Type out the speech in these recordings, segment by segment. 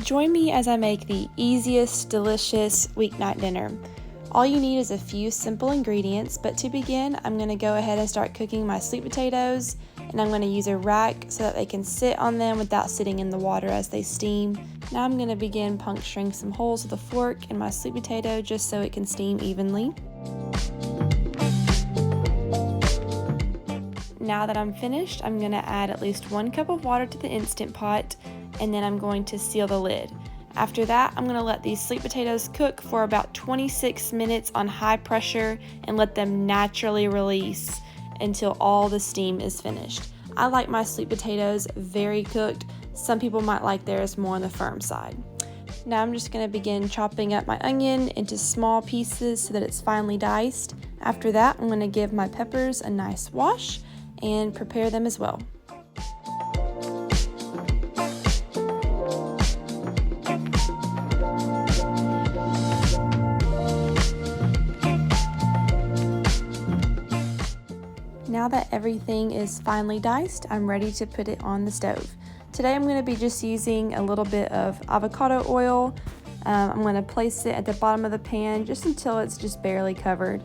Join me as I make the easiest, delicious weeknight dinner. All you need is a few simple ingredients, but to begin, I'm going to go ahead and start cooking my sweet potatoes, and I'm going to use a rack so that they can sit on them without sitting in the water as they steam. Now I'm going to begin puncturing some holes with a fork in my sweet potato just so it can steam evenly. Now that I'm finished, I'm going to add at least 1 cup of water to the Instant Pot, and then I'm going to seal the lid. After that, I'm going to let these sweet potatoes cook for about 26 minutes on high pressure and let them naturally release until all the steam is finished. I like my sweet potatoes very cooked. Some people might like theirs more on the firm side. Now I'm just going to begin chopping up my onion into small pieces so that it's finely diced. After that, I'm going to give my peppers a nice wash and prepare them as well. Now that everything is finely diced, I'm ready to put it on the stove. Today I'm going to be just using a little bit of avocado oil. I'm going to place it at the bottom of the pan just until it's just barely covered.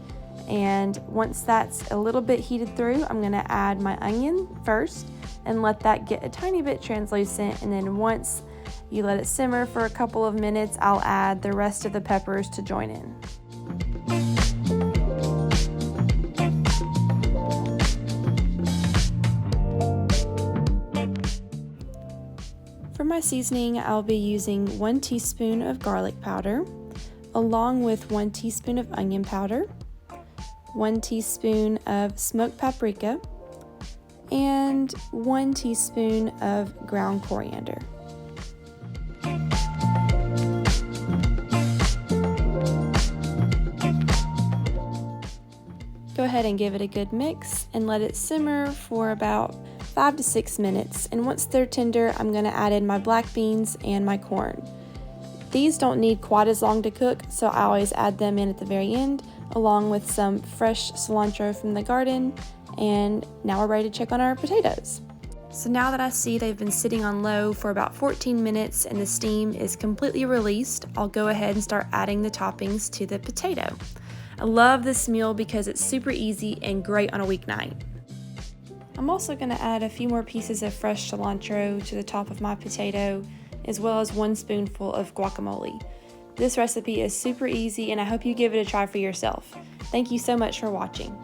And once that's a little bit heated through, I'm going to add my onion first and let that get a tiny bit translucent. And then once you let it simmer for a couple of minutes, I'll add the rest of the peppers to join in. For my seasoning, I'll be using 1 teaspoon of garlic powder, along with 1 teaspoon of onion powder, 1 teaspoon of smoked paprika, and 1 teaspoon of ground coriander. Go ahead and give it a good mix and let it simmer for about 5 to 6 minutes, and once they're tender, I'm going to add in my black beans and my corn. These don't need quite as long to cook, so I always add them in at the very end, along with some fresh cilantro from the garden, and now we're ready to check on our potatoes. So now that I see they've been sitting on low for about 14 minutes and the steam is completely released, I'll go ahead and start adding the toppings to the potato. I love this meal because it's super easy and great on a weeknight. I'm also going to add a few more pieces of fresh cilantro to the top of my potato, as well as 1 spoonful of guacamole. This recipe is super easy and I hope you give it a try for yourself. Thank you so much for watching.